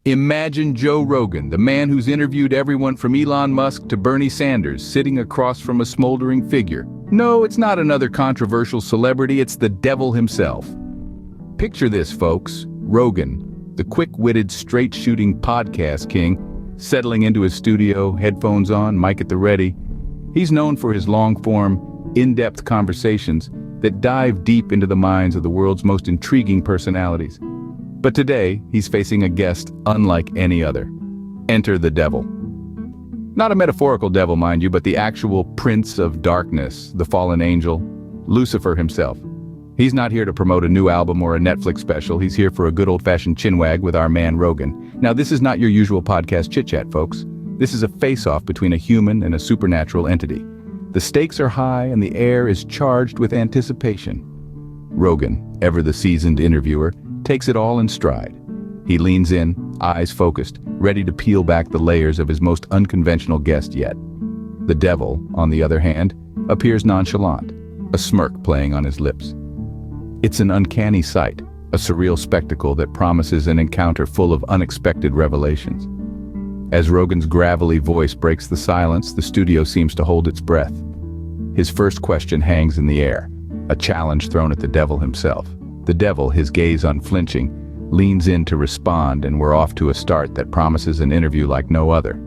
Imagine Joe Rogan, the man who's interviewed everyone from Elon Musk to Bernie Sanders, sitting across from a smoldering figure. No, it's not another controversial celebrity, it's the devil himself. Picture this, folks. Rogan, the quick-witted, straight-shooting podcast king, settling into his studio, headphones on, mic at the ready. He's known for his long-form, in-depth conversations that dive deep into the minds of the world's most intriguing personalities. But today, he's facing a guest unlike any other. Enter the devil. Not a metaphorical devil, mind you, but the actual prince of darkness, the fallen angel, Lucifer himself. He's not here to promote a new album or a Netflix special. He's here for a good old-fashioned chinwag with our man Rogan. Now, this is not your usual podcast chit-chat, folks. This is a face-off between a human and a supernatural entity. The stakes are high and the air is charged with anticipation. Rogan, ever the seasoned interviewer, takes it all in stride. He leans in, eyes focused, ready to peel back the layers of his most unconventional guest yet. The devil, on the other hand, appears nonchalant, a smirk playing on his lips. It's an uncanny sight, a surreal spectacle that promises an encounter full of unexpected revelations. As Rogan's gravelly voice breaks the silence, the studio seems to hold its breath. His first question hangs in the air, a challenge thrown at the devil himself. The devil, his gaze unflinching, leans in to respond, and we're off to a start that promises an interview like no other.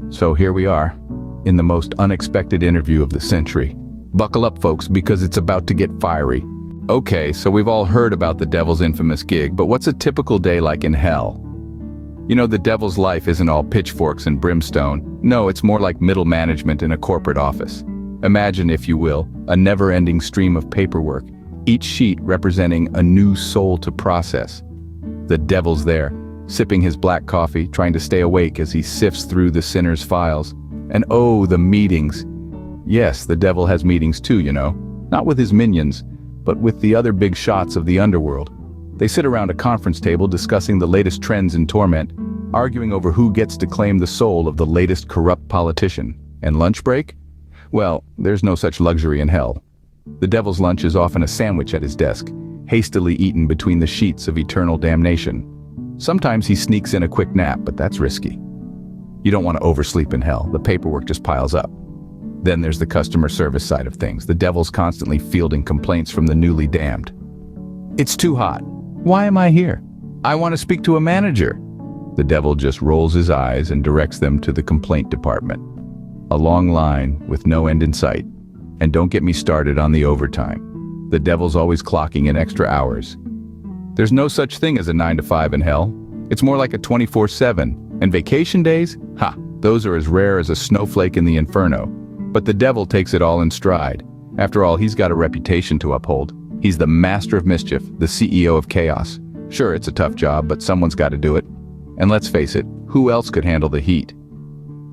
So here we are, in the most unexpected interview of the century. Buckle up, folks, because it's about to get fiery. Okay, so we've all heard about the devil's infamous gig, but what's a typical day like in hell? You know, the devil's life isn't all pitchforks and brimstone. No, it's more like middle management in a corporate office. Imagine, if you will, a never-ending stream of paperwork, each sheet representing a new soul to process. The devil's there, sipping his black coffee, trying to stay awake as he sifts through the sinner's files. And oh, the meetings. Yes, the devil has meetings too, you know. Not with his minions, but with the other big shots of the underworld. They sit around a conference table discussing the latest trends in torment, arguing over who gets to claim the soul of the latest corrupt politician. And lunch break? Well, there's no such luxury in hell. The devil's lunch is often a sandwich at his desk, hastily eaten between the sheets of eternal damnation. Sometimes he sneaks in a quick nap, but that's risky. You don't want to oversleep in hell. The paperwork just piles up. Then there's the customer service side of things. The devil's constantly fielding complaints from the newly damned. It's too hot. Why am I here? I want to speak to a manager. The devil just rolls his eyes and directs them to the complaint department. A long line with no end in sight. And don't get me started on the overtime. The devil's always clocking in extra hours. There's no such thing as a 9 to 5 in hell. It's more like a 24/7. And vacation days? Ha! Those are as rare as a snowflake in the inferno. But the devil takes it all in stride. After all, he's got a reputation to uphold. He's the master of mischief, the CEO of chaos. Sure, it's a tough job, but someone's got to do it. And let's face it, who else could handle the heat?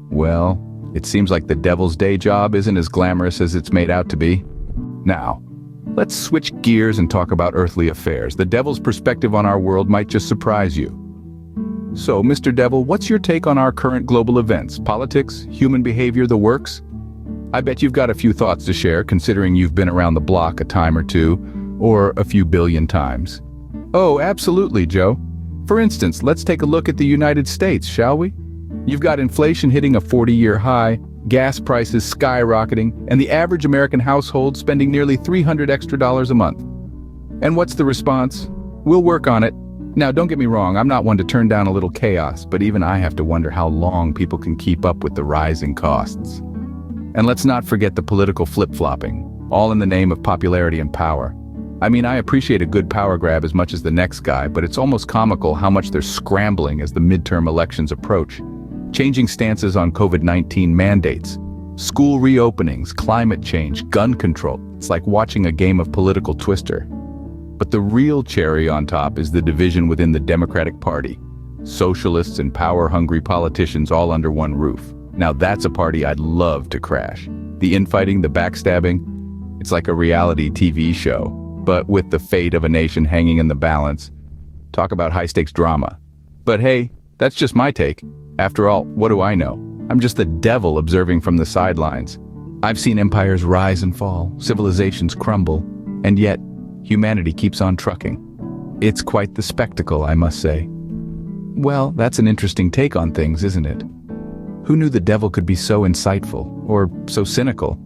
Well, it seems like the devil's day job isn't as glamorous as it's made out to be. Now, let's switch gears and talk about earthly affairs. The devil's perspective on our world might just surprise you. So, Mr. Devil, what's your take on our current global events? Politics, human behavior, the works? I bet you've got a few thoughts to share, considering you've been around the block a time or two, or a few billion times. Oh, absolutely, Joe. For instance, let's take a look at the United States, shall we? You've got inflation hitting a 40-year high, gas prices skyrocketing, and the average American household spending nearly $300 extra a month. And what's the response? We'll work on it. Now, don't get me wrong, I'm not one to turn down a little chaos, but even I have to wonder how long people can keep up with the rising costs. And let's not forget the political flip-flopping, all in the name of popularity and power. I mean, I appreciate a good power grab as much as the next guy, but it's almost comical how much they're scrambling as the midterm elections approach. Changing stances on COVID-19 mandates, school reopenings, climate change, gun control. It's like watching a game of political twister. But the real cherry on top is the division within the Democratic Party. Socialists and power-hungry politicians all under one roof. Now that's a party I'd love to crash. The infighting, the backstabbing, it's like a reality TV show, but with the fate of a nation hanging in the balance. Talk about high-stakes drama. But hey, that's just my take. After all, what do I know? I'm just the devil observing from the sidelines. I've seen empires rise and fall, civilizations crumble, and yet humanity keeps on trucking. It's quite the spectacle, I must say. Well, that's an interesting take on things, isn't it? Who knew the devil could be so insightful, or so cynical?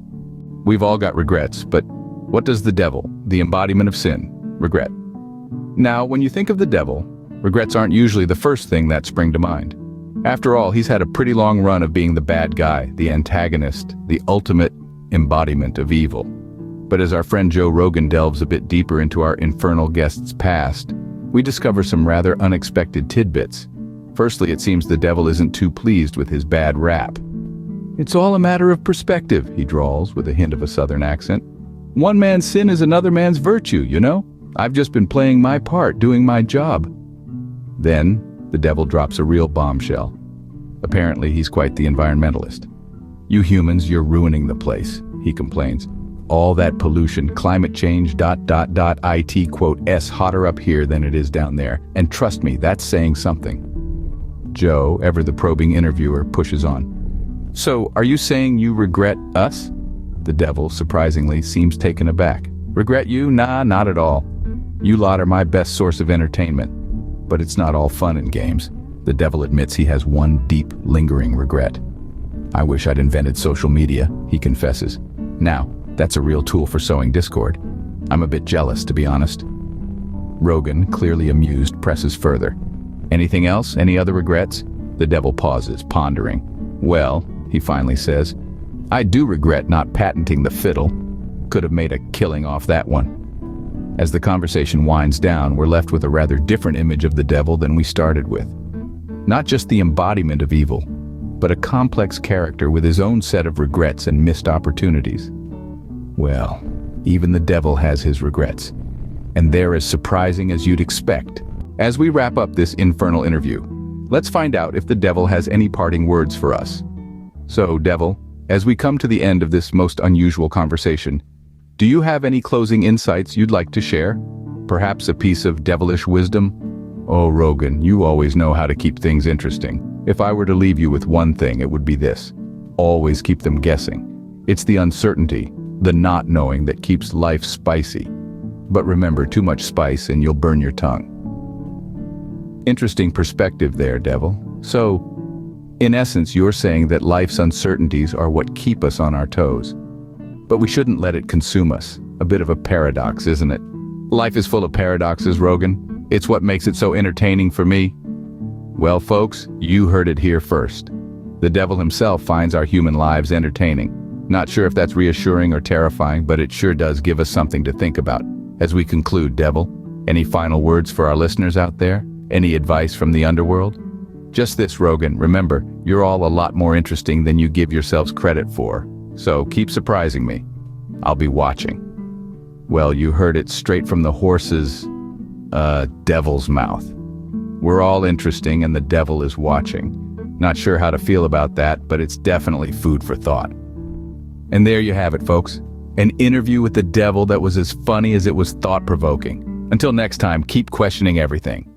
We've all got regrets, but what does the devil, the embodiment of sin, regret? Now, when you think of the devil, regrets aren't usually the first thing that spring to mind. After all, he's had a pretty long run of being the bad guy, the antagonist, the ultimate embodiment of evil. But as our friend Joe Rogan delves a bit deeper into our infernal guest's past, we discover some rather unexpected tidbits. Firstly, it seems the devil isn't too pleased with his bad rap. "It's all a matter of perspective," he drawls with a hint of a southern accent. "One man's sin is another man's virtue, you know? I've just been playing my part, doing my job." Then, the devil drops a real bombshell. Apparently, he's quite the environmentalist. "You humans, you're ruining the place," he complains. "All that pollution, climate change, IT quote S hotter up here than it is down there. And trust me, that's saying something." Joe, ever the probing interviewer, pushes on. "So, are you saying you regret us?" The devil, surprisingly, seems taken aback. "Regret you? Nah, not at all. You lot are my best source of entertainment. But it's not all fun and games." The devil admits he has one deep, lingering regret. "I wish I'd invented social media," he confesses. "Now, that's a real tool for sowing discord. I'm a bit jealous, to be honest." Rogan, clearly amused, presses further. "Anything else? Any other regrets?" The devil pauses, pondering. "Well," he finally says, "I do regret not patenting the fiddle. Could have made a killing off that one." As the conversation winds down, we're left with a rather different image of the devil than we started with. Not just the embodiment of evil, but a complex character with his own set of regrets and missed opportunities. Well, even the devil has his regrets, and they're as surprising as you'd expect. As we wrap up this infernal interview, let's find out if the devil has any parting words for us. So, devil, as we come to the end of this most unusual conversation, do you have any closing insights you'd like to share? Perhaps a piece of devilish wisdom? Oh, Rogan, you always know how to keep things interesting. If I were to leave you with one thing, it would be this. Always keep them guessing. It's the uncertainty, the not knowing that keeps life spicy. But remember, too much spice and you'll burn your tongue. Interesting perspective there, devil. So, in essence, you're saying that life's uncertainties are what keep us on our toes. But we shouldn't let it consume us. A bit of a paradox, isn't it? Life is full of paradoxes, Rogan. It's what makes it so entertaining for me. Well, folks, you heard it here first. The devil himself finds our human lives entertaining. Not sure if that's reassuring or terrifying, but it sure does give us something to think about. As we conclude, devil, any final words for our listeners out there? Any advice from the underworld? Just this, Rogan, remember, you're all a lot more interesting than you give yourselves credit for. So keep surprising me. I'll be watching. Well, you heard it straight from the horse's, devil's mouth. We're all interesting and the devil is watching. Not sure how to feel about that, but it's definitely food for thought. And there you have it, folks. An interview with the devil that was as funny as it was thought-provoking. Until next time, keep questioning everything.